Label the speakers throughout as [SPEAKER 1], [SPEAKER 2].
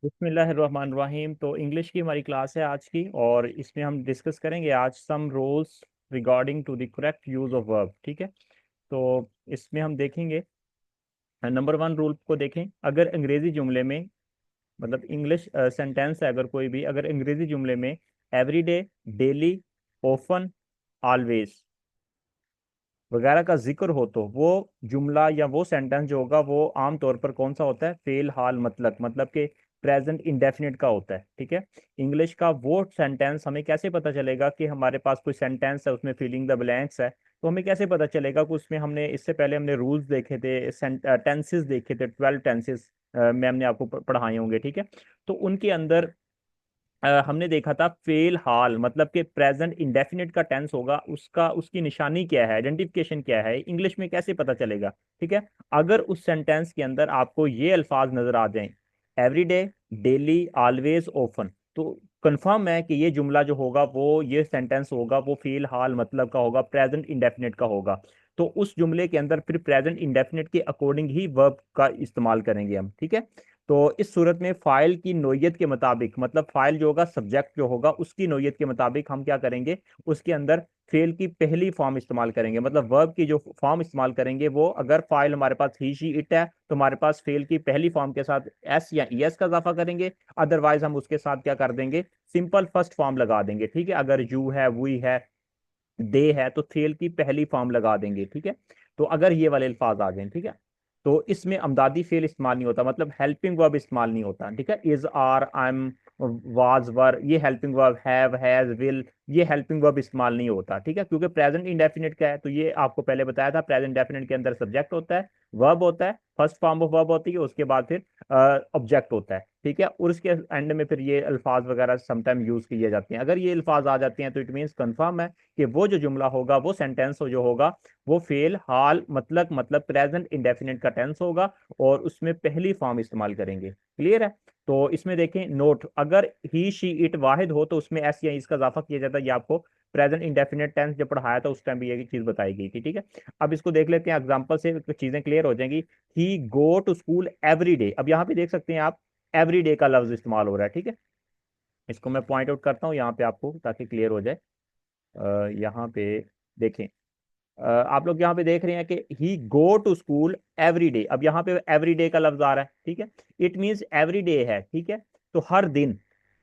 [SPEAKER 1] बिस्मिल्लाहिर्रहमानिर्रहीम। तो इंग्लिश की हमारी क्लास है आज की, और इसमें हम डिस्कस करेंगे आज some rules regarding to the correct use of verb. ठीक है, तो इसमें हम देखेंगे नंबर वन रूल को देखें। अगर अंग्रेजी जुमले में, मतलब इंग्लिश सेंटेंस है, अगर कोई भी अगर अंग्रेजी जुमले में एवरीडे, डेली, ओफन, ऑलवेज वगैरह का जिक्र हो, तो वो जुमला या वो सेंटेंस जो होगा वो आम तौर पर कौन सा होता है? फेल, हाल, मतलब कि प्रेजेंट इंडेफिनिट का होता है। ठीक है, इंग्लिश का वो सेंटेंस हमें कैसे पता चलेगा कि हमारे पास कोई सेंटेंस है, उसमें फिलिंग द ब्लैंक्स है, तो हमें कैसे पता चलेगा कि उसमें हमने इससे पहले हमने रूल्स देखे थे, टेंसेस देखे थे, 12 टेंसेस में हमने आपको पढ़ाए होंगे। ठीक है, तो उनके अंदर हमने देखा था फेल हाल, मतलब कि प्रेजेंट इंडेफिनिट का टेंस होगा, उसका उसकी निशानी क्या है, आइडेंटिफिकेशन क्या है, इंग्लिश में कैसे पता चलेगा? ठीक है, अगर उस सेंटेंस के अंदर आपको ये अल्फाज नजर आ जाएं, एवरीडे, डेली, ऑलवेज, ओफन, तो कंफर्म है कि ये जुमला जो होगा, वो ये सेंटेंस होगा, वो फेल हाल मतलब का होगा, प्रेजेंट इंडेफिनिट का होगा। तो उस जुमले के अंदर फिर प्रेजेंट इंडेफिनिट के अकॉर्डिंग ही वर्ब का इस्तेमाल करेंगे हम। ठीक है, तो इस सूरत में फाइल की नोयत के मुताबिक, मतलब फाइल जो होगा, सब्जेक्ट जो होगा, उसकी नोयत के मुताबिक हम क्या करेंगे, उसके अंदर फेल की पहली फॉर्म इस्तेमाल करेंगे। मतलब वर्ब की जो फॉर्म इस्तेमाल करेंगे, वो अगर फाइल हमारे पास ही, शी, इट है, तो हमारे पास फेल की पहली फॉर्म के साथ एस या ईएस का इजाफा करेंगे। अदरवाइज हम उसके साथ क्या कर देंगे, सिंपल फर्स्ट फॉर्म लगा देंगे। ठीक है, अगर यू है, वी है, दे है, तो फेल की पहली फॉर्म लगा देंगे। ठीक है, तो अगर ये वाले अल्फाज आ जाएं, ठीक है, तो इसमें अमदादी फेल इस्तेमाल नहीं होता, मतलब हेल्पिंग वर्ब इस्तेमाल नहीं होता। ठीक है, is, are, I am, was, were, ये helping verb, have, has, will, ये हेल्पिंग वर्ब इस्तेमाल नहीं होता। ठीक है, क्योंकि प्रेजेंट इंडेफिनिट का है, तो ये आपको पहले बताया था, प्रेजेंट इंडेफिनिट के अंदर सब्जेक्ट होता है, वर्ब होता है, फर्स्ट फॉर्म ऑफ वर्ब होती है, उसके बाद फिर ऑब्जेक्ट होता है। ठीक है, और उसके एंड में फिर ये अल्फाज वगैरह समटाइम यूज किए जाते हैं। अगर ये अल्फाज आ जाते हैं तो इट मीन्स कंफर्म है कि वो जो जुमला होगा, वो सेंटेंस जो होगा, वो फेल, हाल, मतलब प्रेजेंट इंडेफिनिट का टेंस होगा, और उसमें पहली फॉर्म इस्तेमाल करेंगे। क्लियर है? तो इसमें देखें नोट, अगर ही, शी, इट वाहिद हो, तो उसमें एस या इसका इजाफा किया जाता है। ये आपको प्रेजेंट इंडेफिनिट टेंस जब पढ़ाया था उस टाइम भी ये चीज बताई गई थी। ठीक है, अब इसको देख लेते हैं एग्जांपल से, चीजें क्लियर हो जाएंगी। He go to school every day, अब यहाँ पे देख सकते हैं आप, एवरी डे का लफ्ज इस्तेमाल हो रहा है। ठीक है, इसको मैं पॉइंट आउट करता हूँ यहाँ पे आपको, ताकि क्लियर हो जाए। यहाँ पे देखें, आप लोग यहाँ पे देख रहे हैं कि he go to school every day, अब यहाँ पे एवरी डे का लफ्ज आ रहा है। ठीक है, इट मीन्स एवरी डे है। ठीक है, तो हर दिन,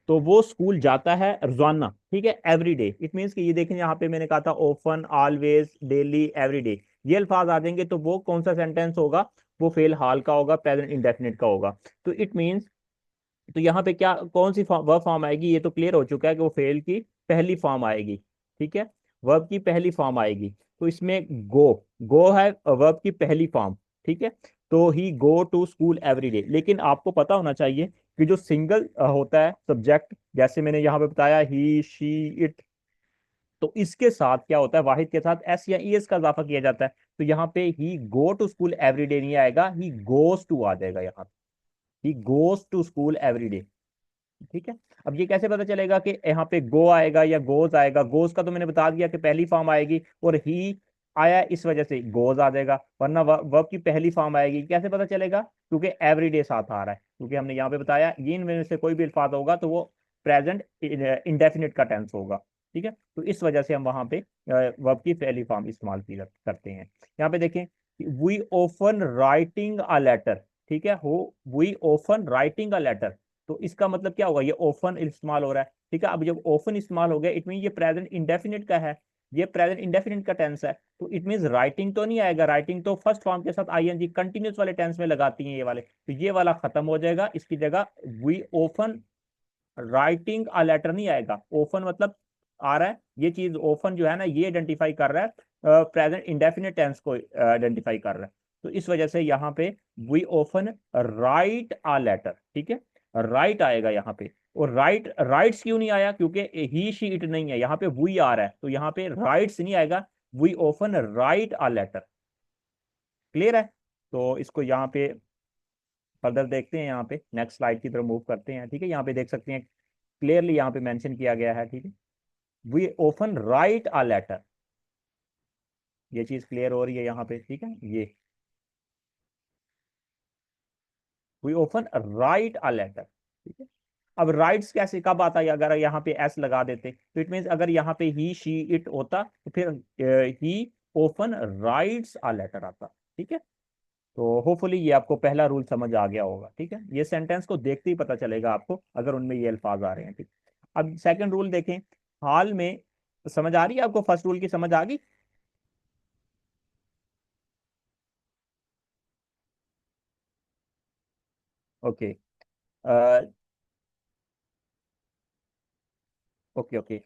[SPEAKER 1] तो वो स्कूल जाता है रोजाना। ठीक है, एवरी डे, इट मीन्स कि ये देखें, यहाँ पे मैंने कहा था open, always, daily, every day, ये अल्फाज आ जाएंगे, तो वो कौन सा सेंटेंस होगा? वो फेल हाल का होगा, प्रेजेंट इंडेफिनिट का होगा। तो इट मीन्स, तो यहाँ पे क्या, कौन सी वर्ब फॉर्म आएगी? ये तो क्लियर हो चुका है कि वो फेल की पहली फॉर्म आएगी। ठीक है, वर्ब की पहली फॉर्म आएगी, तो इसमें गो, गो है वर्ब की पहली फॉर्म। ठीक है, तो he go to school every day, लेकिन आपको पता होना चाहिए कि जो सिंगल होता है सब्जेक्ट, जैसे मैंने यहाँ पे बताया ही, शी, इट, तो इसके साथ क्या होता है, वाहिद के साथ एस या ईएस का इजाफा किया जाता है। तो यहाँ पे he go to school every day नहीं आएगा, ही गोस टू आ जाएगा यहाँ पे, he goes to school every day. ठीक है, अब ये कैसे पता चलेगा कि यहाँ पे गो आएगा या गोज आएगा? गोज का तो मैंने बता दिया कि पहली फॉर्म आएगी, और ही आया इस वजह से गोज आ जाएगा, वरना वर्ब की पहली फॉर्म आएगी। कैसे पता चलेगा? क्योंकि एवरीडे साथ आ रहा है, क्योंकि हमने यहाँ पे बताया ये इनमें से कोई भी अल्फाज होगा तो वो प्रेजेंट इंडेफिनिट का टेंस होगा। ठीक है, तो इस वजह से हम वहां पे वर्ब की पहली फॉर्म इस्तेमाल की करते हैं। यहाँ पे देखें, we often writing a letter. ठीक है, हो, we often writing a letter, तो इसका मतलब क्या होगा? ये ओफन इस्तेमाल हो रहा है। ठीक है, अब जब ओफन इस्तेमाल हो गया, इट मीन ये प्रेजेंट इंडेफिनिट का है, ये प्रेजेंट इंडेफिनिट का टेंस है, तो इट मीन राइटिंग तो नहीं आएगा। राइटिंग तो फर्स्ट फॉर्म के साथ आईएनजी कंटिन्यूस वाले टेंस में लगाती हैं ये वाले, तो ये वाला खत्म हो जाएगा, इसकी जगह we often writing a letter नहीं आएगा। ओफन मतलब आ रहा है, ये चीज ओफन जो है ना, ये आइडेंटिफाई कर रहा है, प्रेजेंट इंडेफिनिट टेंस को आइडेंटिफाई कर रहा है। तो इस वजह से यहाँ पे we often write a letter. ठीक है, राइट आएगा यहाँ पे, और राइट, राइट्स क्यों नहीं आया? क्योंकि ही, शी, इट नहीं है, यहाँ पे वी आ रहा है, तो यहाँ पे राइट्स नहीं आएगा, we often write a letter. Clear है? तो इसको यहाँ पे फर्दर देखते हैं, यहाँ पे नेक्स्ट स्लाइड की तरफ मूव करते हैं। ठीक है, यहाँ पे देख सकते हैं क्लियरली, यहाँ पे मेंशन किया गया है। ठीक है, we often write a letter, ये चीज क्लियर हो रही है यहाँ पे? ठीक है, ये we often write a letter, अब राइट्स कैसे कब आता है, अगर यहाँ पे एस लगा देते तो इट मीन्स अगर यहाँ पे ही शी इट होता तो फिर ही ओपन राइट्स आ लेटर आता। ठीक है, तो होपफुली ये आपको पहला रूल समझ आ गया होगा। ठीक है, ये सेंटेंस को देखते ही पता चलेगा आपको अगर उनमें ये अल्फाज आ रहे हैं। ठीक, अब सेकंड रूल देखें, हाल में। समझ आ रही है आपको, फर्स्ट रूल की समझ आ गई? Okay, okay okay.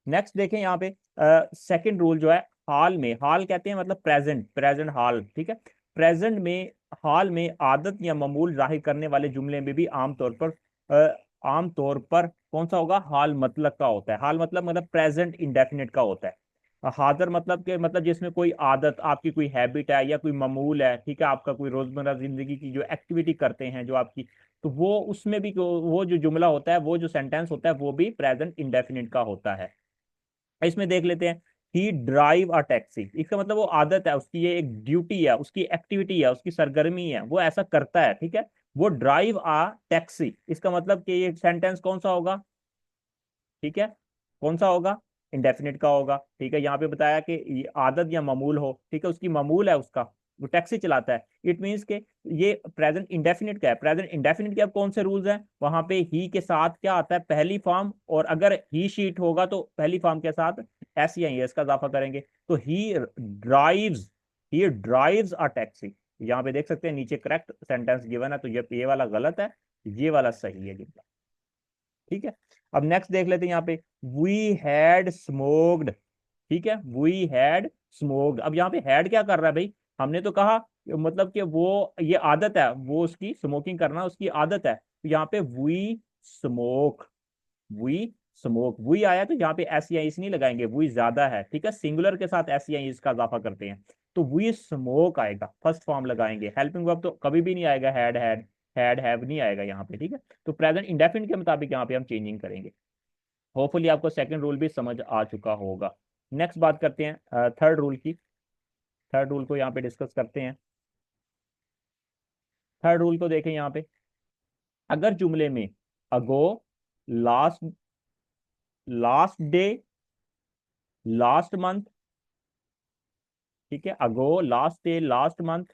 [SPEAKER 1] नेक्स्ट देखें यहाँ पे, सेकंड रूल जो है, हाल में। हाल कहते हैं मतलब प्रेजेंट, प्रेजेंट हाल। ठीक है, प्रेजेंट में, हाल में आदत या मामूल जाहिर करने वाले जुमले में भी आमतौर पर कौन सा होगा? हाल मतलब का होता है। हाल मतलब प्रेजेंट इंडेफिनिट का होता है। हाजिर मतलब के मतलब जिसमें कोई आदत, आपकी कोई हैबिट है या कोई मामूल है, ठीक है, आपका कोई रोजमर्रा जिंदगी की जो एक्टिविटी करते हैं जो आपकी, तो वो उसमें भी वो जो जुमला होता है, वो जो सेंटेंस होता है, वो भी प्रेजेंट इंडेफिनिट का होता है। इसमें देख लेते हैं, ही ड्राइव अ टैक्सी। इसका मतलब वो आदत है उसकी, ये एक ड्यूटी है उसकी, एक्टिविटी है उसकी, सरगर्मी है, वो ऐसा करता है। ठीक है, वो ड्राइव अ टैक्सी। इसका मतलब कि ये सेंटेंस कौन सा होगा? ठीक है, कौन सा होगा? इंडेफिनिट का होगा। ठीक है, यहाँ पे बताया कि ये आदत या मामूल हो, ठीक है, उसकी मामूल है उसका, वो टैक्सी चलाता है। इट मीन्स के ये प्रेजेंट इंडेफिनिट का है। प्रेजेंट इंडेफिनिट के अब कौन से रूल्स हैं? वहां पे ही के साथ क्या आता है? पहली फॉर्म। और अगर ही शीट होगा तो पहली फॉर्म के साथ एस या एस का इजाफा करेंगे। तो drives he drives a taxi. यहाँ पे देख सकते हैं नीचे करेक्ट सेंटेंस गिवन है, तो ये वाला गलत है, ये वाला सही है जुमला। ठीक है, अब नेक्स्ट देख लेते हैं यहाँ पे, वी हैड स्मोक्ड। ठीक है, वी हैड स्मोक्ड। अब यहाँ पे हैड क्या कर रहा है भाई? हमने तो कहा मतलब कि वो ये आदत है, वो उसकी स्मोकिंग करना उसकी आदत है, तो यहाँ पे we smoke, we smoke, we आया तो यहाँ पे एस या इस नहीं लगाएंगे, वी ज्यादा है। ठीक है, सिंगुलर के साथ एस या इसका इजाफा करते हैं, तो वी स्मोक आएगा, फर्स्ट फॉर्म लगाएंगे। हेल्पिंग वर्ब तो कभी भी नहीं आएगा, हैड हैव नहीं आएगा यहाँ पे। ठीक है, तो प्रेजेंट इंडेफिनिट के मुताबिक यहाँ पे हम चेंजिंग करेंगे। होपफुली आपको सेकंड रूल भी समझ आ चुका होगा। नेक्स्ट बात करते हैं थर्ड रूल की। थर्ड रूल को यहाँ पे डिस्कस करते हैं। थर्ड रूल को देखें यहाँ पे, अगर जुमले में ago, last, last day, last month, ठीक है, ago, last day, last month,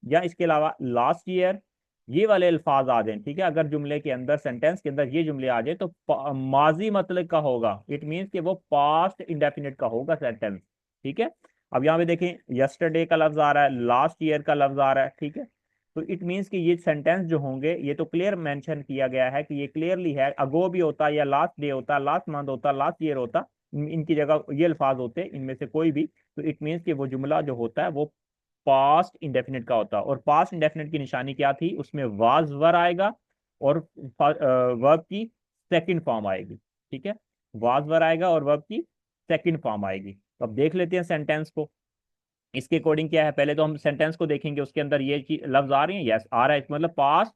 [SPEAKER 1] या इसके अलावा लास्ट ईयर, ये वाले अल्फाज आ जाएं, ठीक है, अगर जुमले के अंदर, सेंटेंस के अंदर ये जुमले आ जाए, तो माजी मतलब का होगा। इट मीन्स कि वो पास्ट इंडेफिनिट का होगा सेंटेंस। ठीक है, अब यहाँ पे देखें, यस्टरडे का लफ्ज आ रहा है, लास्ट ईयर का लफ्ज आ रहा है। ठीक है, तो इट मीन्स कि ये सेंटेंस जो होंगे, ये तो क्लियर मेंशन किया गया है कि ये क्लियरली है, अगो भी होता, या लास्ट डे होता, लास्ट मंथ होता, लास्ट ईयर होता, इनकी जगह ये अल्फाज होते, इनमें से कोई भी, तो इट मीन्स कि वो जुमला जो होता है वो पास्ट इंडेफिनिट का होता है। और पास्ट इंडेफिनिट की निशानी क्या थी? उसमें वाज वर आएगा और वर्ब की सेकंड फॉर्म आएगी। ठीक है, वाज वर आएगा और वर्ब की सेकंड फॉर्म आएगी। तो अब देख लेते हैं सेंटेंस को, इसके अकॉर्डिंग क्या है। पहले तो हम सेंटेंस को देखेंगे, उसके अंदर ये लफ्ज आ रहे हैं, यस आ रहा है, मतलब पास्ट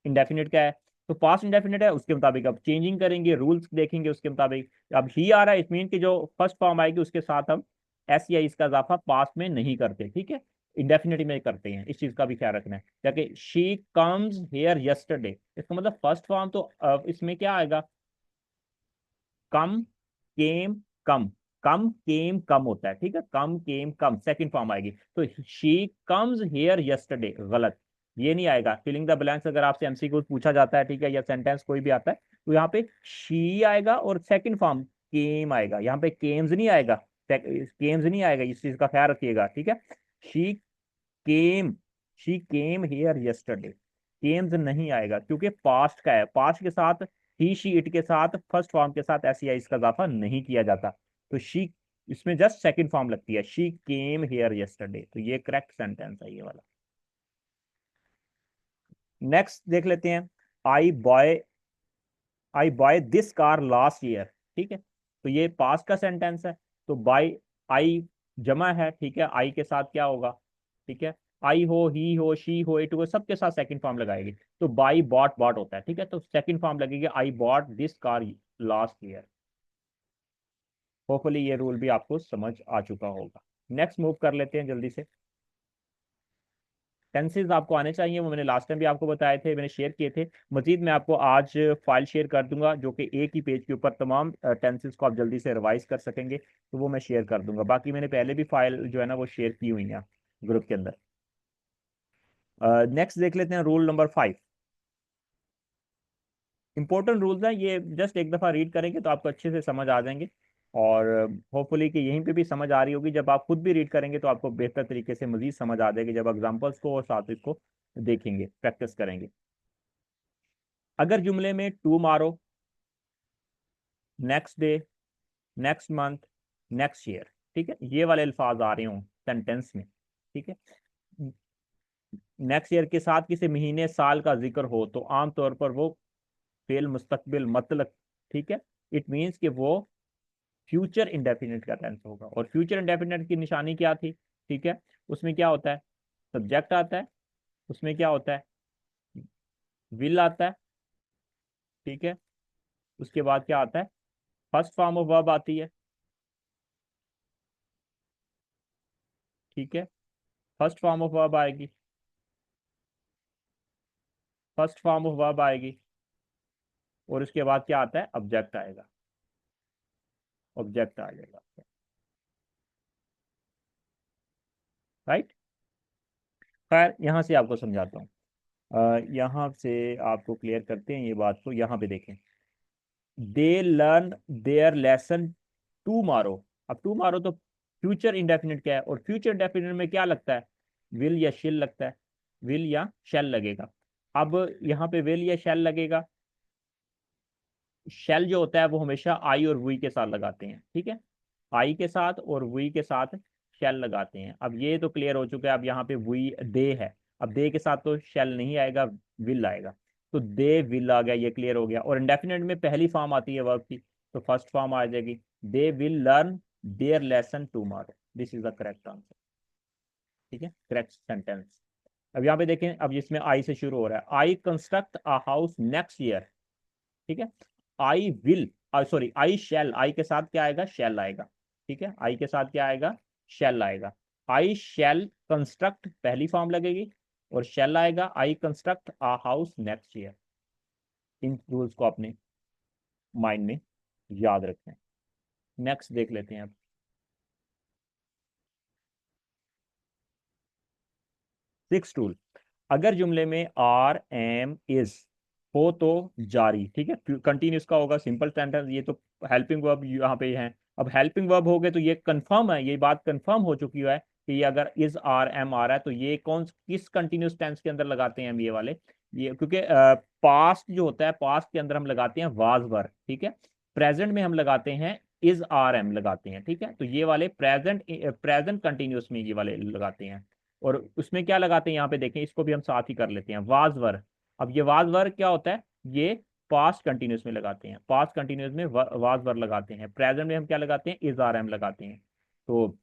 [SPEAKER 1] इंडेफिनिट का है, तो पास्ट इंडेफिनिट है, उसके मुताबिक अब चेंजिंग करेंगे, रूल्स देखेंगे उसके मुताबिक। अब ही आ रहा है, इट मीन की जो फर्स्ट फॉर्म आएगी उसके साथ हम एस या इसका इजाफा पास्ट में नहीं करते। ठीक है, इंडेफिनिट में करते हैं, इस चीज का भी ख्याल रखना है। जैसे शी कम्स हेयर यस्टरडे, इसका मतलब फर्स्ट फॉर्म तो इसमें क्या आएगा? कम, केम, कम, कम केम कम होता है। ठीक है, कम केम कम सेकंड फॉर्म आएगी, तो शी कम्स हेयर यस्टरडे गलत, ये नहीं आएगा। फिलिंग द ब्लैंक्स अगर आपसे एमसीक्यू पूछा जाता है, ठीक है, या सेंटेंस कोई भी आता है, तो यहाँ पे शी आएगा और सेकंड फॉर्म केम आएगा, यहाँ पे केम्स नहीं आएगा, केम्स नहीं आएगा, इस चीज का ख्याल रखिएगा। ठीक है, she came, she came here yesterday, Kemps नहीं आएगा क्योंकि पास्ट का है, पास्ट के साथ ही शी इट के साथ फर्स्ट फॉर्म के साथ ऐसी या इसका इजाफा नहीं किया जाता, तो शी इसमें जस्ट सेकंड फॉर्म लगती है, शी केम हेयर यस्टरडे, तो ये करेक्ट सेंटेंस है ये वाला। नेक्स्ट देख लेते हैं, I boy, I buy this car last year. ठीक है, तो ये पास्ट का सेंटेंस है, तो बाय, आई जमा है, ठीक है, आई के साथ क्या होगा? ठीक है, आई हो, ही हो, शी हो, इट हो, सबके साथ सेकंड फॉर्म लगाएगी, तो बाई बॉट, बॉट होता है। ठीक है, तो सेकंड फॉर्म लगेगी, I bought this car last year. Hopefully ये रूल भी आपको समझ आ चुका होगा। नेक्स्ट मूव कर लेते हैं जल्दी से। टेंसेज आपको आने चाहिए, वो मैंने लास्ट टाइम भी आपको बताए थे, मैंने शेयर किए थे। मजीद मैं आपको आज फाइल शेयर कर दूंगा जो कि एक ही पेज के ऊपर तमाम टेंसेज को आप जल्दी से रिवाइज कर सकेंगे, तो वो मैं शेयर कर दूंगा। बाकी मैंने पहले भी फाइल जो है ना वो शेयर की हुई है ग्रुप के अंदर। नेक्स्ट देख लेते हैं रूल नंबर 5। इंपॉर्टेंट रूल्स हैं ये, जस्ट एक दफ़ा रीड करेंगे तो आपको अच्छे से समझ आ जाएंगे। और होपफुली कि यहीं पे भी समझ आ रही होगी, जब आप खुद भी रीड करेंगे तो आपको बेहतर तरीके से मजीद समझ आ जाएगी जब एग्जांपल्स को और साथ इसको देखेंगे, प्रैक्टिस करेंगे। अगर जुमले में tomorrow, next day, next month, next year, ठीक है, ये वाले अल्फाज आ रहे हों सेंटेंस में, ठीक है, नेक्स्ट ईयर के साथ किसी महीने साल का जिक्र हो तो आमतौर पर वो फेल मुस्तकबिल मतलब, ठीक है, इट मीन्स कि वो फ्यूचर इंडेफिनिट का टेंस होगा। और फ्यूचर इंडेफिनिट की निशानी क्या थी, ठीक है, उसमें क्या होता है, सब्जेक्ट आता है, उसमें क्या होता है, विल आता है, ठीक है, उसके बाद क्या आता है, फर्स्ट फॉर्म ऑफ वर्ब आती है, ठीक है, फर्स्ट फॉर्म ऑफ वर्ब आएगी, फर्स्ट फॉर्म ऑफ वर्ब आएगी, और उसके बाद क्या आता है, ऑब्जेक्ट आएगा, ऑब्जेक्ट आ जाएगा, राइट। खैर यहाँ से आपको समझाता हूँ, यहाँ से आपको क्लियर करते हैं ये बात को। यहाँ पे देखें, they learn their lesson tomorrow. अब टू मारो तो फ्यूचर इंडेफिनिट क्या है, और फ्यूचर इंडेफिनिट में क्या लगता है, विल या शिल लगता है, विल या शेल लगेगा। अब यहाँ पे विल या शेल लगेगा, शेल जो होता है वो हमेशा आई और वी के साथ लगाते हैं, ठीक है, आई के साथ और वी के साथ शेल लगाते हैं। अब ये तो क्लियर हो चुका है। अब यहाँ पे वी दे है, अब दे के साथ तो शेल नहीं आएगा, विल आएगा, तो दे विल आ गया, ये क्लियर हो गया। और इंडेफिनिट में पहली फॉर्म आती है वर्ब की, तो फर्स्ट फॉर्म आ जाएगी, they will learn their lesson tomorrow, this is the correct answer, ठीक है, करेक्ट सेंटेंस। अब यहाँ पे देखें, अब इसमें आई से शुरू हो रहा है, I construct a house next year, ठीक है, आई विल, सॉरी आई शैल, आई के साथ क्या आएगा, शैल आएगा, ठीक है, आई के साथ क्या आएगा, शैल आएगा। आई शैल कंस्ट्रक्ट पहली फॉर्म लगेगी, और शैल आएगा, आई कंस्ट्रक्ट आ हाउस नेक्स्ट ईयर। इन रूल्स को आपने माइंड में याद रखना है। नेक्स्ट देख लेते हैं अब, सिक्स रूल। अगर जुमले में आर एम इज हो तो जारी, ठीक है, कंटिन्यूस का होगा, सिंपल सेंटेंस, ये तो हेल्पिंग वर्ब यहाँ पे है। अब हेल्पिंग वर्ब हो गए तो ये कंफर्म है, ये बात कंफर्म हो चुकी है कि ये अगर इज आर एम आ रहा है तो ये कौन किस कंटिन्यूस टेंस के अंदर लगाते हैं हम ये वाले, ये क्योंकि पास्ट जो होता है, पास्ट के अंदर हम लगाते हैं वाज वर, ठीक है, प्रेजेंट में हम लगाते हैं इज आर एम लगाते हैं, ठीक है, तो ये वाले प्रेजेंट प्रेजेंट कंटिन्यूस में ये वाले लगाते हैं। और उसमें क्या लगाते हैं, यहाँ पे देखें, इसको भी हम साथ ही कर लेते हैं, वाज वर। अब ये वाज वर क्या होता है, ये पास्ट कंटिन्यूस में लगाते हैं, पास्ट कंटिन्यूस में वाज वर लगाते हैं, प्रेजेंट में हम क्या लगाते हैं, इज आर एम लगाते हैं। तो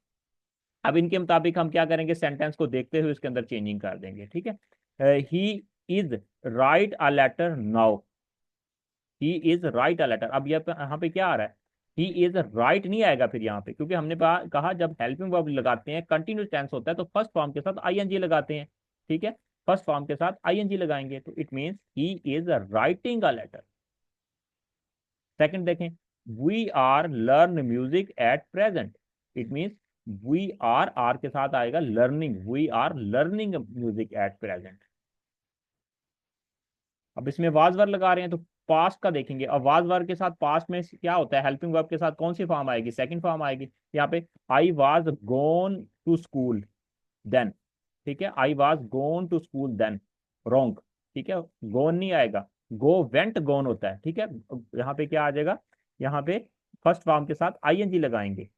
[SPEAKER 1] अब इनके मुताबिक हम क्या करेंगे, सेंटेंस को देखते हुए इसके अंदर चेंजिंग कर देंगे, ठीक है। He is write a letter now, he is write a letter. अब यहाँ पे क्या आ रहा है, ही इज राइट नहीं आएगा फिर यहाँ पे, क्योंकि हमने कहा जब हेल्पिंग वर्ब लगाते हैं कंटिन्यूस टेंस होता है तो फर्स्ट फॉर्म के साथ आईएनजी लगाते हैं, ठीक है, फर्स्ट फॉर्म के साथ आईएनजी लगाएंगे, तो it means he is writing a letter. Second देखें, we are learn music at present, it means we are के साथ आएगा learning, we are learning music at present. अब इसमें वाज वर्ब लगा रहे हैं तो पास्ट का देखेंगे, अब वाज वर्ब के साथ पास्ट में क्या होता है, हेल्पिंग वर्ब के साथ कौन सी फॉर्म आएगी, सेकंड फॉर्म आएगी। यहाँ पे I was gone to school then, ठीक है, I was gone to school then, wrong, ठीक है, गोन नहीं आएगा, गो वेंट गोन होता है, ठीक है। यहाँ पे क्या आ जाएगा, यहाँ पे फर्स्ट फॉर्म के साथ आईएनजी लगाएंगे,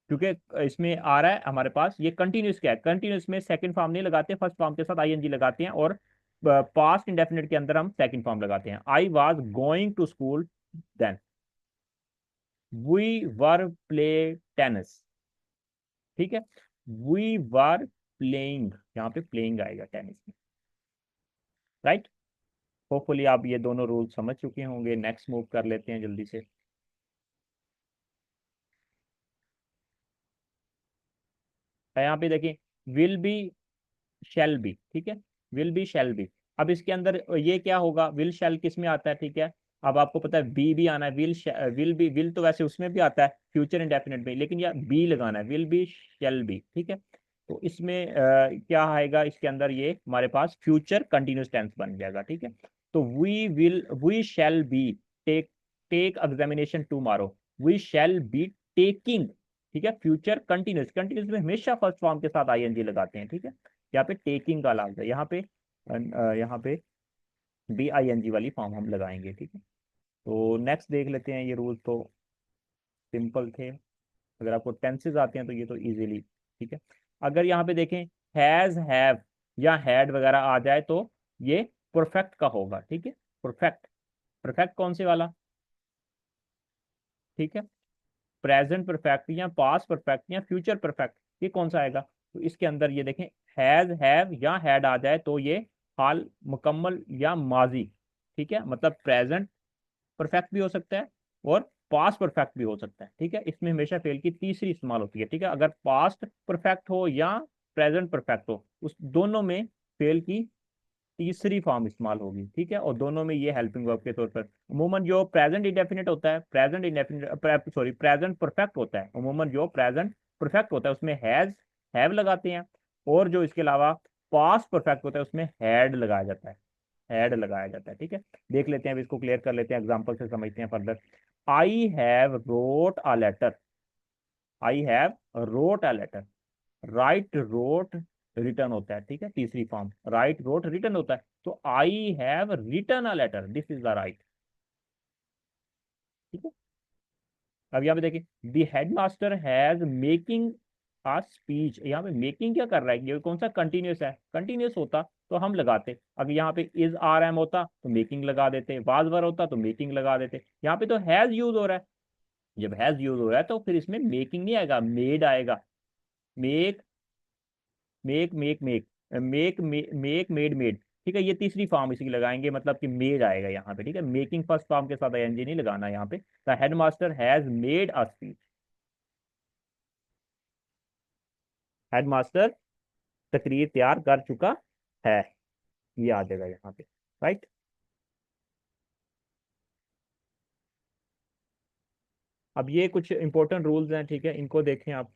[SPEAKER 1] क्योंकि इसमें आ रहा है हमारे पास ये कंटिन्यूस, क्या है, कंटिन्यूस में सेकंड फॉर्म नहीं लगाते, फर्स्ट फॉर्म के साथ आईएनजी लगाते हैं, और पास्ट इंडेफिनिट के अंदर हम सेकंड फॉर्म लगाते हैं, I was going to school then, we were play tennis, ठीक है, वी वर प्लेइंग, यहाँ पे प्लेइंग आएगा टेनिस में, राइट। होपफुली आप ये दोनों रूल समझ चुके होंगे। नेक्स्ट मूव कर लेते हैं जल्दी से। यहाँ पे देखिए, विल बी, शैल बी, ठीक है, विल बी शैल बी। अब इसके अंदर ये क्या होगा, विल शैल किस में आता है, ठीक है। अब आपको पता है बी भी आना है, विल बी, विल तो वैसे उसमें भी आता है फ्यूचर इंडेफिनिट में, लेकिन यह बी लगाना है, विल बी शैल बी, ठीक है। तो इसमें क्या आएगा इसके अंदर, ये हमारे पास फ्यूचर कंटिन्यूस टेंस बन जाएगा, ठीक है। तो we shall be take take examination tomorrow, we shall be taking, ठीक है। फ्यूचर कंटिन्यूस, कंटिन्यूस में हमेशा फर्स्ट फॉर्म के साथ आईएनजी लगाते हैं, ठीक है। यहाँ पे टेकिंग का लफ्ज है, यहाँ पे बी आई एन जी वाली फॉर्म हम लगाएंगे, ठीक है। तो नेक्स्ट देख लेते हैं, ये रूल तो सिंपल थे। अगर आपको टेंसेज आते हैं तो ये तो इजीली, ठीक है। अगर यहाँ पे देखें हैज, हैव या हैड वगैरह आ जाए तो ये परफेक्ट का होगा, ठीक है। परफेक्ट, परफेक्ट कौन से वाला, ठीक है, प्रेजेंट परफेक्ट या पास्ट परफेक्ट या फ्यूचर परफेक्ट, ये कौन सा आएगा। तो इसके अंदर ये देखें हैज, हैव या हैड आ जाए तो ये हाल मुकम्मल या माजी, ठीक है, मतलब प्रेजेंट परफेक्ट भी हो सकता है और पास्ट परफेक्ट भी हो सकता है, ठीक है। इसमें हमेशा फेल की तीसरी इस्तेमाल होती है, ठीक है। अगर पास्ट परफेक्ट हो या प्रेजेंट परफेक्ट हो, उस दोनों में फेल की तीसरी फॉर्म इस्तेमाल होगी, ठीक है। और दोनों में ये हेल्पिंग वर्ब के तौर पर अमूमन जो प्रेजेंट इंडेफिनिट होता है, present indefinite sorry present perfect होता है, अमूमन जो प्रेजेंट परफेक्ट होता है उसमें हैज, हैव लगाते हैं। और जो इसके अलावा पास्ट परफेक्ट होता है उसमें हैड लगाया जाता है, हैड लगाया जाता है, ठीक है। देख लेते हैं, अब इसको क्लियर कर लेते हैं, एग्जाम्पल से समझते हैं further. I have wrote a letter, I have wrote a letter, write wrote written होता है, ठीक है, तीसरी फॉर्म राइट रोट रिटर्न होता है। तो I have written a letter, this is the right, ठीक है। अब यहाँ पे देखिए the headmaster has making a speech, यहाँ पे मेकिंग क्या कर रहा है, ये कौन सा कंटिन्यूस है, कंटिन्यूस होता तो हम लगाते। अब यहाँ पे इज आर एम होता तो मेकिंग लगा देते, वाज वर होता तो मेकिंग लगा देते। यहाँ पे तो हैज यूज हो रहा है, जब हैज यूज हो रहा है तो फिर इसमें मेकिंग नहीं आएगा, मेड आएगा। मेक, मेक मेड मेड, ठीक है। ये तीसरी फॉर्म इसी की लगाएंगे, मतलब कि मेड आएगा यहाँ पे, ठीक है। मेकिंग फर्स्ट फॉर्म के साथ आईएनजी नहीं लगाना यहाँ पे। The headmaster has made a speech, headmaster तकरीर तैयार कर चुका है, ये आ जाएगा यहाँ पे, राइट। अब ये कुछ इंपॉर्टेंट रूल्स हैं, ठीक है, इनको देखें आप।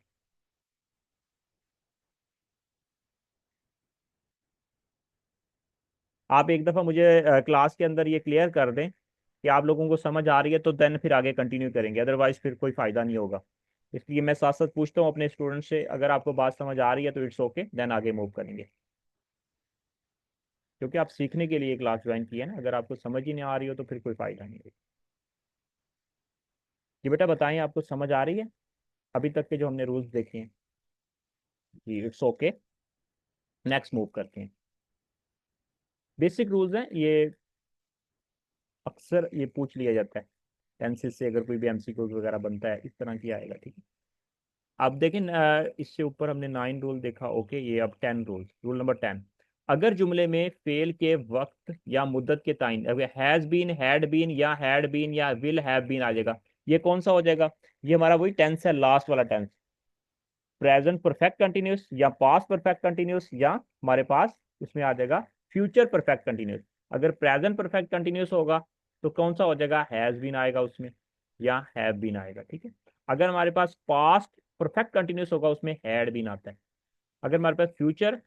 [SPEAKER 1] आप एक दफ़ा मुझे क्लास के अंदर ये क्लियर कर दें कि आप लोगों को समझ आ रही है, तो देन फिर आगे कंटिन्यू करेंगे, अदरवाइज फिर कोई फ़ायदा नहीं होगा। इसलिए मैं साथ साथ पूछता हूँ अपने स्टूडेंट से, अगर आपको बात समझ आ रही है तो इट्स ओके, देन आगे मूव करेंगे। क्योंकि आप सीखने के लिए क्लास ज्वाइन की है ना, अगर आपको समझ ही नहीं आ रही हो तो फिर कोई फ़ायदा नहीं है। जी बेटा बताएं, आपको समझ आ रही है अभी तक के जो हमने रूल्स देखे हैं। जी इट्स ओके, नेक्स्ट मूव करते हैं। बेसिक रूल्स हैं ये, अक्सर ये पूछ लिया जाता है टेंसेस से, अगर कोई भी एमसीक्यूज वगैरह बनता है इस तरह की आएगा, ठीक है। अब देखें इससे ऊपर हमने 9 रूल देखा, ओके। ये अब 10 रूल, रूल नंबर 10। अगर जुमले में फेल के वक्त या मुद्दत के ताइन अगर हैज बीन, हैड बीन या हैड बीन या विल हैव बीन आ जाएगा, ये कौन सा हो जाएगा, ये हमारा वही टेंस है, लास्ट वाला टेंस, प्रेजेंट परफेक्ट कंटिन्यूस या पास्ट परफेक्ट कंटिन्यूस, या हमारे पास इसमें आ जाएगा फ्यूचर परफेक्ट कंटिन्यूस। अगर प्रेजेंट परफेक्ट कंटिन्यूस होगा तो कौन सा हो जाएगा, हैज बीन आएगा उसमें या हैव बीन आएगा, ठीक है। अगर हमारे पास पास्ट परफेक्ट कंटिन्यूस होगा उसमें हैड बीन आता है। अगर हमारे पास फ्यूचर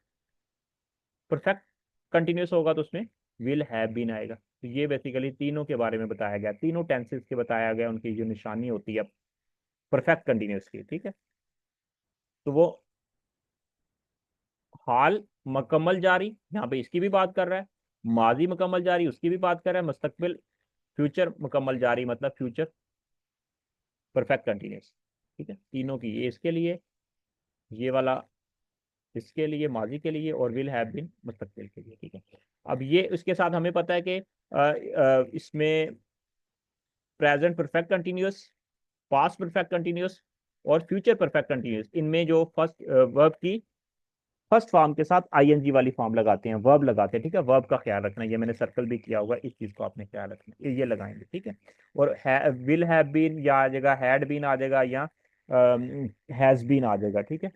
[SPEAKER 1] परफेक्ट कंटिन्यूस होगा तो उसमें विल हैव बीन आएगा। तो ये बेसिकली तीनों के बारे में बताया गया, तीनों टेंसेस के बताया गया, उनकी जो निशानी होती है परफेक्ट कंटिन्यूस की, ठीक है। तो वो हाल मुकम्मल जारी, यहाँ पे इसकी भी बात कर रहा है, माजी मुकम्मल जारी उसकी भी बात कर रहा है, मुस्तकबिल फ्यूचर मुकम्मल जारी मतलब फ्यूचर परफेक्ट कंटिन्यूस, ठीक है। तीनों की, ये इसके लिए, ये वाला इसके लिए, माजी के लिए, और विल हैव बीन मुस्तकबिल के लिए, ठीक है। अब ये उसके साथ हमें पता है कि इसमें present perfect continuous, past perfect continuous और फ्यूचर परफेक्ट कंटिन्यूस, इनमें जो फर्स्ट वर्ब की फर्स्ट फॉर्म के साथ आईएनजी वाली फॉर्म लगाते हैं, वर्ब लगाते हैं, ठीक है। वर्ब का ख्याल रखना, ये मैंने सर्कल भी किया होगा, इस चीज को आपने ख्याल रखना, ये लगाएंगे, ठीक है। और विल हैव बीन या आ जाएगा, हैड बीन आ जाएगा या हैज बीन आ जाएगा, ठीक है।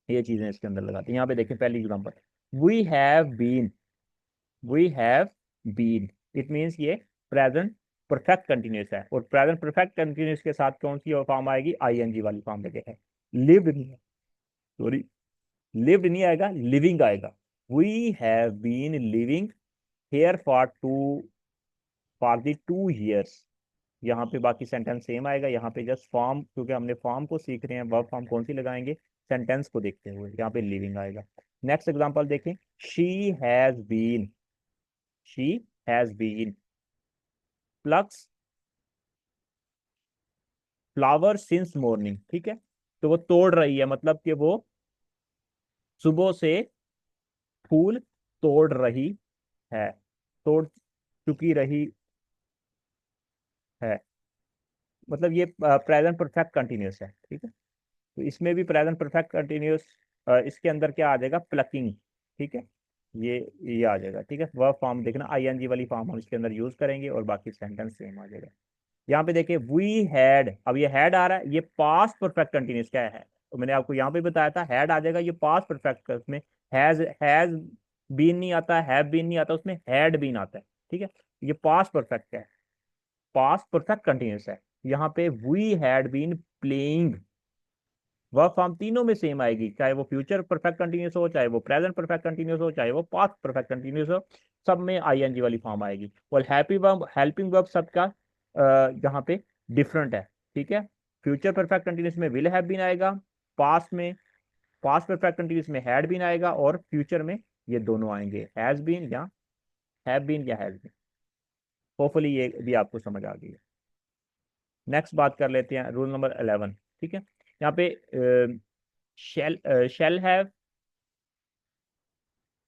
[SPEAKER 1] ये चीजें इसके अंदर लगाते हैं। यहाँ पे देखिए पहली example, we have been, we have been, it means ये प्रेजेंट परफेक्ट कंटिन्यूस है, और प्रेजेंट परफेक्ट कंटिन्यूस के साथ कौन सी फॉर्म आएगी, आईएनजी वाली फॉर्म लगे है। लिव्ड नहीं है, सॉरी, लिव्ड नहीं आएगा, लिविंग आएगा। We have been living here for the 2 years। यहाँ पे बाकी सेंटेंस सेम आएगा, यहाँ पे जस्ट फॉर्म, क्योंकि हमने फॉर्म को सीख रहे हैं, वर्ब फॉर्म कौन सी लगाएंगे, सेंटेंस को देखते हुए, यहाँ पे लिविंग आएगा। नेक्स्ट एग्जांपल देखें, she has been, she has been plucks flower since morning, ठीक है। तो वो तोड़ रही है, मतलब कि वो सुबह से फूल तोड़ रही है, तोड़ चुकी रही है, मतलब ये प्रेजेंट परफेक्ट कंटिन्यूस है, ठीक है। तो इसमें भी प्रेजेंट परफेक्ट कंटिन्यूस, इसके अंदर क्या आ जाएगा, प्लकिंग, ठीक है। ये ये आ जाएगा, ठीक है। वर्ब फॉर्म देखना, आईएनजी वाली फॉर्म हम इसके अंदर यूज करेंगे, और बाकी सेंटेंस सेम आ जाएगा। यहाँ पे देखिए वी हैड, अब ये हैड आ रहा है, ये पास्ट परफेक्ट कंटिन्यूस क्या है, तो मैंने आपको यहाँ पे बताया था हैड आ जाएगा, ये पास्ट परफेक्ट, उसमें हैज बीन नहीं आता, हैव बीन नहीं आता, उसमें हैड बीन आता है, ठीक है। ये पास्ट परफेक्ट है, पास्ट परफेक्ट कंटिन्यूस है। यहाँ पे we had been playing, verb form तीनों में सेम आएगी, चाहे वो फ्यूचर परफेक्ट कंटिन्यूस हो, चाहे वो प्रेजेंट परफेक्ट कंटिन्यूस हो, चाहे वो पास्ट परफेक्ट कंटिन्यूस हो, सब में आईएनजी वाली फॉर्म आएगी। और हैप्पी वर्ब, हेल्पिंग वर्ब सबका यहाँ पे डिफरेंट है, ठीक है। फ्यूचर परफेक्ट कंटिन्यूस में विल हैव बीन आएगा, पास्ट में, पास्ट परफेक्ट कंटिन्यूस में हैड बीन आएगा, और फ्यूचर में ये दोनों आएंगे, हैज बीन या हैव बीन या हैज बीन। होपफुली ये भी आपको समझ आ गई है। नेक्स्ट बात कर लेते हैं, रूल नंबर 11, ठीक है। यहाँ पे shall have,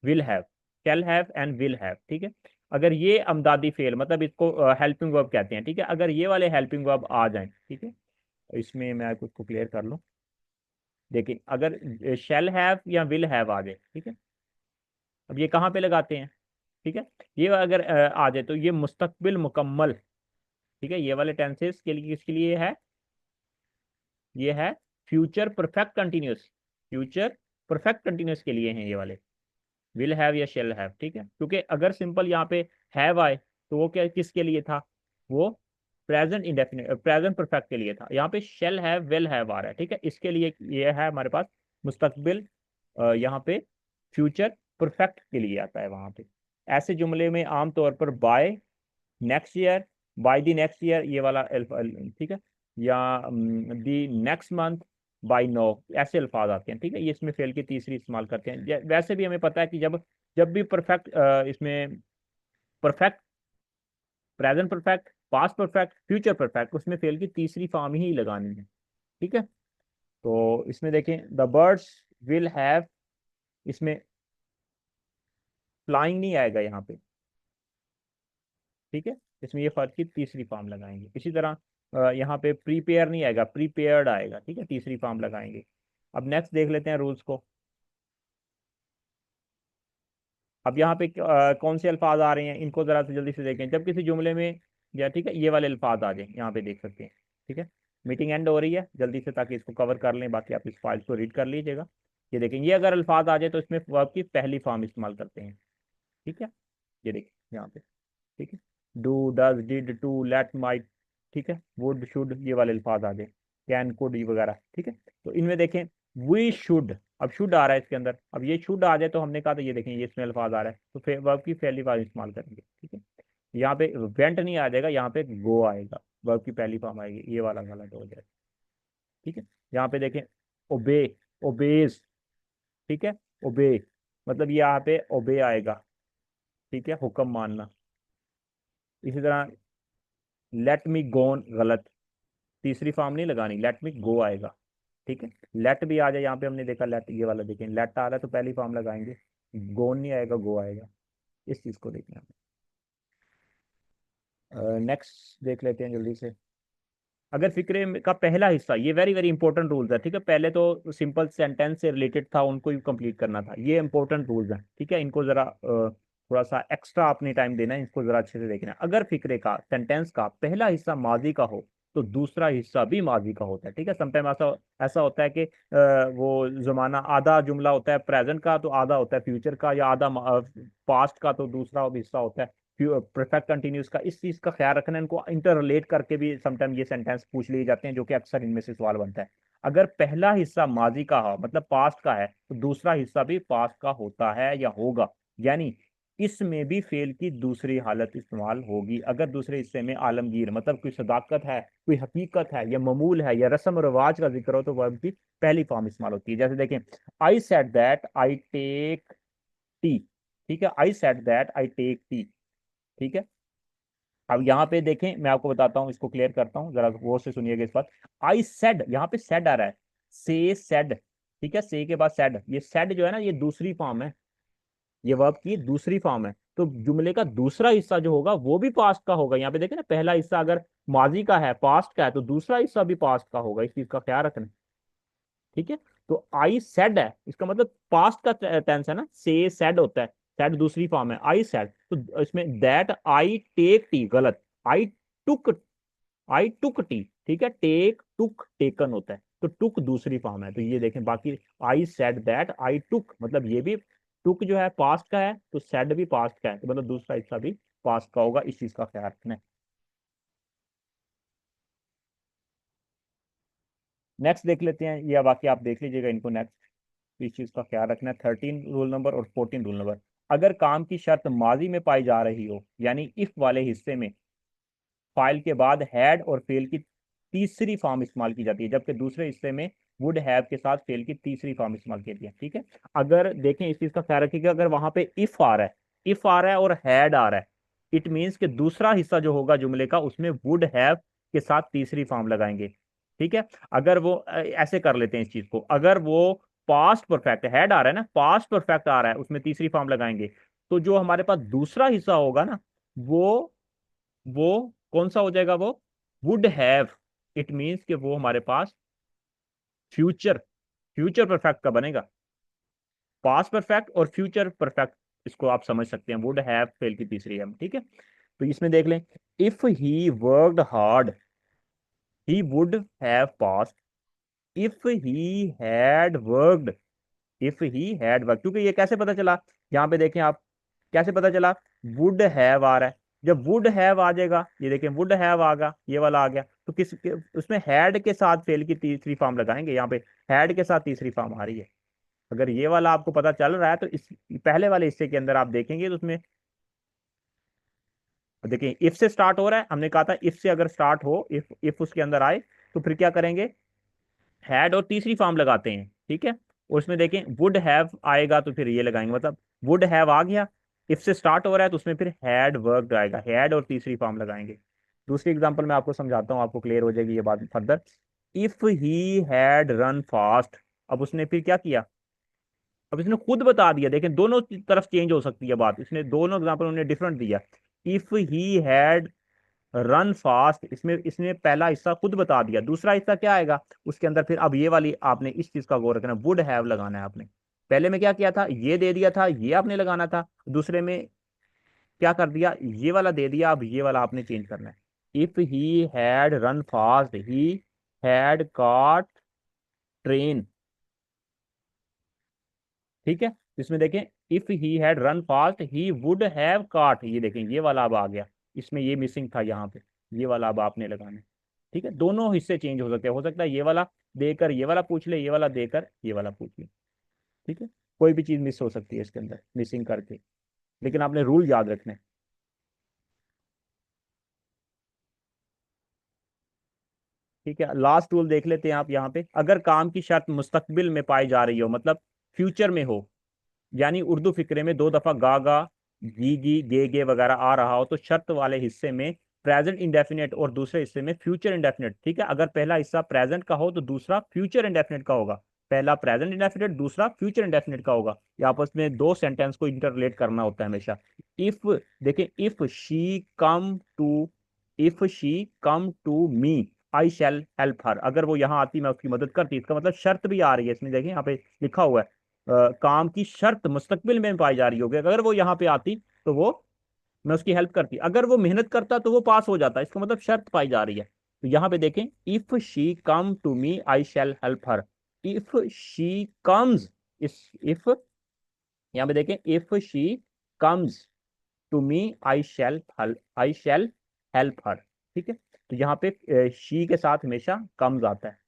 [SPEAKER 1] will have, shall have and will have, ठीक है। अगर ये अमदादी फेल, मतलब इसको हेल्पिंग वर्ब कहते हैं, ठीक है। अगर ये वाले हेल्पिंग वर्ब आ जाएं, ठीक है, इसमें मैं कुछ को क्लियर कर लूँ। देखिए अगर शैल हैव या विल हैव आ जाए, ठीक है, अब ये कहाँ पे लगाते हैं, ठीक है। ये अगर आ जाए तो ये मुस्तकबिल मुकम्मल, ठीक है। ये वाले टेंसेस के लिए किसके लिए है, ये है future perfect continuous, future perfect continuous के लिए हैं ये वाले, विल हैव या शेल हैव, ठीक है। क्योंकि अगर सिंपल यहाँ पे हैव आए तो वो क्या, किसके लिए था, वो प्रेजेंट इंडेफिनिट, प्रेजेंट परफेक्ट के लिए था। यहाँ पे शेल हैव, विल हैव आ रहा है, ठीक है, इसके लिए ये है हमारे पास मुस्तकबिल, यहाँ पे फ्यूचर परफेक्ट के लिए आता है वहां पे। ऐसे जुमले में आमतौर पर by, next year, by the next year, ये वाला ठीक है, या the next month, by no, ऐसे अल्फाज आते हैं, ठीक है। ये इसमें फेल की तीसरी इस्तेमाल करते हैं। वैसे भी हमें पता है कि जब जब भी परफेक्ट, इसमें perfect, present perfect, past perfect, future perfect, उसमें फेल की तीसरी फॉर्म ही लगानी है, ठीक है। तो इसमें देखें, द बर्ड्स विल हैव, इसमें फ्लाइंग नहीं आएगा यहाँ पे, ठीक है। इसमें ये फर्क की तीसरी फॉर्म लगाएंगे। इसी तरह यहाँ पे प्रीपेयर नहीं आएगा, प्रीपेयर्ड आएगा, ठीक है, तीसरी फॉर्म लगाएंगे। अब नेक्स्ट देख लेते हैं रूल्स को। अब यहाँ पे कौन से अल्फाज आ रहे हैं, इनको जरा से जल्दी से देखें। जब किसी जुमले में, या ठीक है, ये वाले अल्फाज आ जाए, यहाँ पे देख सकते हैं, ठीक है। मीटिंग एंड हो रही है, जल्दी से, ताकि इसको कवर कर लें, बाकी आप इस फाइल को रीड कर लीजिएगा। ये देखें, ये अगर अल्फाज आ जाए तो इसमें वर्ब की पहली फॉर्म इस्तेमाल करते हैं, ठीक है। ये देखिए यहाँ पे, ठीक है, do, does, did, to, let, might, ठीक है, वुड, शुड, ये वाले अल्फाज आ गए, कैन, कुड, ये वगैरह, ठीक है। तो इनमें देखें, वी शुड, अब शुड आ रहा है इसके अंदर, अब ये शुड आ जाए तो हमने कहा था, ये देखें ये इसमें अल्फाज आ रहा है, तो वर्ब की पहली फॉर्म इस्तेमाल करेंगे, ठीक है। यहाँ पे वेंट नहीं आ जाएगा, यहाँ पे गो आएगा, वर्ब की पहली फॉर्म आएगी, ये वाला गलत हो जाएगा, ठीक है। यहाँ पे देखें, ओबे, ओबेज, ठीक है, ओबे, मतलब ये यहाँ पे ओबे आएगा, ठीक है, हुक्म मानना। इसी तरह लेट मी गोन, गलत, तीसरी फॉर्म नहीं लगानी, लेट मी गो आएगा, ठीक है। लेट भी आ जाए, यहाँ पे हमने देखा लेट, ये वाला देखें, लेट आ रहा है तो पहली फॉर्म लगाएंगे, गोन नहीं आएगा, गो आएगा, इस चीज को देखना है। नेक्स्ट देख लेते हैं जल्दी से। अगर का पहला हिस्सा, ये वेरी वेरी इंपॉर्टेंट रूल्स है, ठीक है। पहले तो सिंपल सेंटेंस से रिलेटेड था, उनको ही कंप्लीट करना था, ये इंपॉर्टेंट रूल्स हैं, ठीक है। इनको जरा थोड़ा सा एक्स्ट्रा अपनी टाइम देना है, इसको जरा अच्छे से देखना है। अगर फिक्रे का, सेंटेंस का पहला हिस्सा माजी का हो तो दूसरा हिस्सा भी माजी का होता है। ठीक है, समटाइम ऐसा ऐसा होता है कि वो जमाना आधा जुमला होता है प्रेजेंट का, तो आधा होता है फ्यूचर का, या आधा पास्ट का, तो दूसरा हिस्सा होता है परफेक्ट कंटिन्यूस का। इस चीज का ख्याल रखना, इनको इंटर रिलेट करके भी समटाइम ये सेंटेंस पूछ लिए जाते हैं, जो कि अक्सर इनमें से सवाल बनता है। अगर पहला हिस्सा माजी का हो मतलब पास्ट का है, तो दूसरा हिस्सा भी पास्ट का होता है या होगा, यानी इसमें भी फेल की दूसरी हालत इस्तेमाल होगी। अगर दूसरे हिस्से में आलमगीर मतलब कोई सदाकत है, कोई हकीकत है, या ममूल है, या रस्म रिवाज का जिक्र हो, तो वर्ब की पहली फॉर्म इस्तेमाल होती है। जैसे देखें, I said that I take tea. ठीक है, I said that I take tea. ठीक है, अब यहाँ पे देखें, मैं आपको बताता हूँ, इसको क्लियर करता हूँ, जरा गौर से सुनिएगा इस बात। आई सेड, यहाँ पे सेड आ रहा है, से सेड। ठीक है, से के बाद सेड, ये सेड जो है ना, ये दूसरी फॉर्म है, ये वर्ब की दूसरी फॉर्म है। तो जुमले का दूसरा हिस्सा जो होगा वो भी पास्ट का होगा। यहाँ पे देखें ना, पहला हिस्सा अगर माजी का है, पास्ट का है, तो दूसरा हिस्सा भी पास्ट का होगा। इस चीज का ख्याल रखना। ठीक है, तो आई सेड है, इसका मतलब पास्ट का टेंस है ना, से सेड होता है, सेड दूसरी फॉर्म है, आई सेड। तो इसमें दैट आई टेक टी गलत, आई टुक, आई टुक टी। ठीक है, टेक टुक टेकन होता है, तो टुक दूसरी फॉर्म है। तो ये देखें, बाकी आई सेड दैट आई टुक, मतलब ये भी टुक जो है पास्ट का है, तो सेड भी पास्ट का है, तो मतलब दूसरा हिस्सा भी पास्ट का होगा। इस चीज का ख्याल रखना है। नेक्स्ट देख लेते हैं, या बाकी आप देख लीजिएगा इनको नेक्स्ट। इस चीज का ख्याल रखना है। 13 रूल नंबर और 14 रूल नंबर। अगर काम की शर्त माजी में पाई जा रही हो, यानी इफ वाले हिस्से में फाइल के बाद हैड और फेल की तीसरी फॉर्म इस्तेमाल की जाती है, जबकि दूसरे हिस्से में वुड हैव के साथ फेल की तीसरी फॉर्म इस्तेमाल की जाती है। ठीक है, अगर देखें, इस चीज का ख्याल रखिएगा, अगर वहां पे इफ आ रहा है, इफ आ रहा है और हैड आ रहा है, इट मीन्स कि दूसरा हिस्सा जो होगा जुमले का, उसमें वुड हैव के साथ तीसरी फॉर्म लगाएंगे। ठीक है, अगर वो ऐसे कर लेते हैं इस चीज को, अगर वो पास्ट परफेक्ट, हैड आ रहा है ना, पास्ट परफेक्ट आ रहा है, उसमें तीसरी फॉर्म लगाएंगे, तो जो हमारे पास दूसरा हिस्सा होगा ना, वो वो कौन सा हो जाएगा, वो वुड हैव। इट मीन्स कि वो हमारे पास फ्यूचर, फ्यूचर परफेक्ट का बनेगा। पास्ट परफेक्ट और फ्यूचर परफेक्ट, इसको आप समझ सकते हैं, वुड हैव फेल की तीसरी है। ठीक है, तो इसमें देख लें, if he worked hard he would have past, if he had worked, if he had work, क्योंकि ये कैसे पता चला, यहाँ पे देखें आप, कैसे पता चला, वुड हैव आ रहा है। जब वुड हैव आ जाएगा, ये देखें वुड हैव आ गया, ये वाला आ गया, तो उसमें हैड के साथ फेल की तीसरी फॉर्म लगाएंगे। यहाँ पे हैड के साथ तीसरी फॉर्म आ रही है। अगर ये वाला आपको पता चल रहा है, तो इस पहले वाले हिस्से के अंदर आप देखेंगे, तो उसमें देखिए इफ से स्टार्ट हो रहा है, हमने कहा था इफ से अगर स्टार्ट हो, इफ उसके अंदर आए, तो फिर क्या करेंगे, हैड और तीसरी फॉर्म लगाते हैं। ठीक है, और उसमें देखें वुड हैव आएगा, तो फिर ये लगाएंगे, मतलब वुड हैव आ गया, इफ से स्टार्ट हो रहा है, तो उसमें फिर हैड वर्कड आएगा, हैड और तीसरी फॉर्म लगाएंगे। दूसरी एग्जांपल मैं आपको समझाता हूँ, आपको क्लियर हो जाएगी ये बात further. If he had run fast, अब उसने फिर क्या किया, अब इसने खुद बता दिया, देखें दोनों तरफ चेंज हो सकती है बात, इसने दोनों एग्जांपल उन्होंने डिफरेंट दिया। If he had run fast, इसमें इसने पहला हिस्सा खुद बता दिया, दूसरा हिस्सा क्या आएगा उसके अंदर, फिर अब ये वाली आपने इस चीज का गौर रखना, वुड हैव लगाना है आपने। पहले में क्या किया था, ये दे दिया था, ये आपने लगाना था, दूसरे में क्या कर दिया, ये वाला दे दिया, अब ये वाला आपने चेंज करना है। If he had run fast he had cot train. ठीक है, इसमें देखें, if he had run fast he would have caught, ये देखें ये वाला अब आ गया, इसमें ये मिसिंग था यहाँ पे, ये वाला अब आपने लगाना है। ठीक है, दोनों हिस्से चेंज हो सकते हैं, हो सकता है ये वाला देकर ये वाला पूछ ले, ये वाला देकर ये वाला पूछ ले। ठीक है, कोई भी चीज मिस हो सकती है इसके अंदर मिसिंग करके, लेकिन आपने रूल याद रखने हैं। ठीक है, लास्ट रूल देख लेते हैं आप यहाँ पे, अगर काम की शर्त मुस्तकबिल में पाई जा रही हो, मतलब फ्यूचर में हो, यानी उर्दू फिक्रे में दो दफा गा गा, गी गे वगैरह आ रहा हो, तो शर्त वाले हिस्से में प्रेजेंट इंडेफिनेट और दूसरे हिस्से में फ्यूचर इंडेफिनेट। ठीक है, अगर पहला हिस्सा प्रेजेंट का हो, तो दूसरा फ्यूचर इंडेफिनेट का होगा। पहला प्रेजेंट इंडेफिनेट, दूसरा फ्यूचर इंडेफिनेट का होगा। ये आपस में दो सेंटेंस को इंटरलेट करना होता है हमेशा। इफ, देखें, if she come to me I shall help her, अगर वो यहाँ आती मैं उसकी मदद करती, इसका मतलब शर्त भी आ रही है इसमें, देखें यहाँ पे लिखा हुआ है, काम की शर्त मुस्तकबिल में पाई जा रही होगी, अगर वो यहाँ पे आती तो वो मैं उसकी हेल्प करती, अगर वो मेहनत करता तो वो पास हो जाता, इसका मतलब शर्त पाई जा रही है। तो यहाँ पे देखें, if she come to me I shall help her. If she comes, if, यहाँ पे देखें, if she comes to me I shall help her. ठीक है, तो यहाँ पे शी के साथ हमेशा कम्स आता है।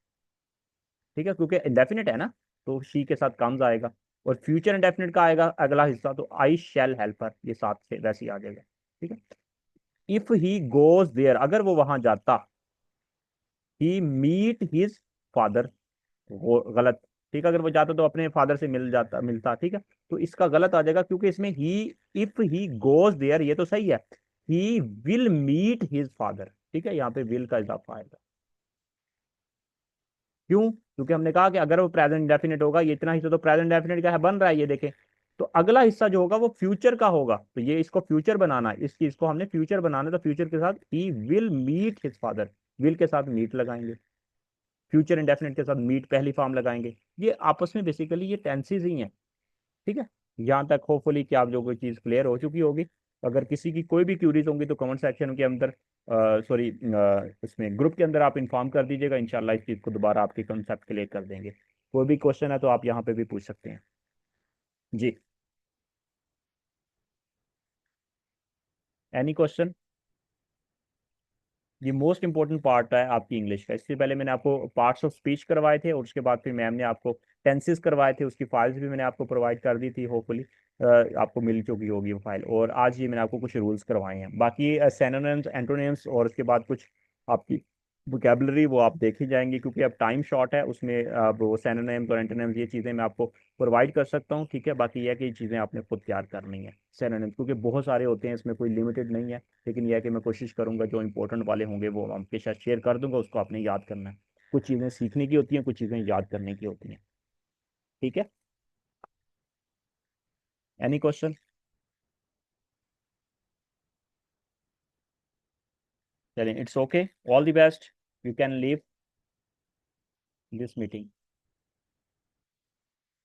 [SPEAKER 1] ठीक है, क्योंकि इंडेफिनिट है ना, तो शी के साथ कम्स आएगा। और फ्यूचर इंडेफिनिट का आएगा अगला हिस्सा, तो आई शैल हेल्प हर, ये साथ से वैसे ही आ जाएगा। ठीक है, इफ ही गोज देयर, अगर वो वहां जाता, ही मीट हिज फादर, वो गलत। ठीक है, अगर वो जाता तो अपने फादर से मिलता। ठीक है, तो इसका गलत आ जाएगा, क्योंकि इसमें ही, इफ ही गोज देयर ये तो सही है, he will meet his father. ठीक है, यहाँ पे विल का इजाफा आएगा। क्यों? क्योंकि हमने कहा कि अगर वो प्रेजेंट डेफिनेट होगा, ये इतना हिस्सा तो प्रेजेंट डेफिनेट का है, बन रहा है, ये देखें। तो अगला हिस्सा जो होगा वो फ्यूचर का होगा, तो ये इसको फ्यूचर बनाना है, इस चीज को हमने फ्यूचर बनाना है, तो फ्यूचर के साथ he will meet his father, will के साथ मीट लगाएंगे, फ्यूचर इंडेफिनिट के साथ मीट पहली फॉर्म लगाएंगे। ये आपस में बेसिकली ये टेंसेज ही हैं। ठीक है, यहाँ तक होपफुली कि आप जो कोई चीज़ क्लियर हो चुकी होगी। अगर किसी की कोई भी क्यूरीज होंगी तो कमेंट सेक्शन के अंदर, सॉरी, इसमें ग्रुप के अंदर आप इन्फॉर्म कर दीजिएगा, इंशाल्लाह इस चीज़ को दोबारा आपके कंसेप्ट क्लियर कर देंगे। कोई भी क्वेश्चन है तो आप यहाँ पे भी पूछ सकते हैं। जी, एनी क्वेश्चन? ये मोस्ट इंपॉर्टेंट पार्ट है आपकी इंग्लिश का। इससे पहले मैंने आपको पार्ट्स ऑफ स्पीच करवाए थे, और उसके बाद फिर मैम ने आपको टेंसेस करवाए थे, उसकी फाइल्स भी मैंने आपको प्रोवाइड कर दी थी। होपफुली आपको मिल चुकी होगी वो फाइल। और आज ये मैंने आपको कुछ रूल्स करवाए हैं। बाकी सिनोनिम्स, एंटोनिम्स, और उसके बाद कुछ आपकी वोकेबलरी, वो आप देख ही जाएंगे, क्योंकि अब टाइम शॉर्ट है। उसमें अब वो सिनोनिम्स और एंटोनिम्स ये चीज़ें मैं आपको प्रोवाइड कर सकता हूँ। ठीक है, बाकी यह है कि ये चीज़ें आपने खुद तैयार करनी है। सिनोनिम्स क्योंकि बहुत सारे होते हैं, इसमें कोई लिमिटेड नहीं है। लेकिन यह है कि मैं कोशिश करूंगा जो इंपॉर्टेंट वाले होंगे वो आपके साथ शेयर कर दूंगा, उसको आपने याद करना है। कुछ चीज़ें सीखने की होती हैं, कुछ चीज़ें याद करने की होती हैं। ठीक है, एनी क्वेश्चन? चलिए, it's okay, all the best, you can leave this meeting.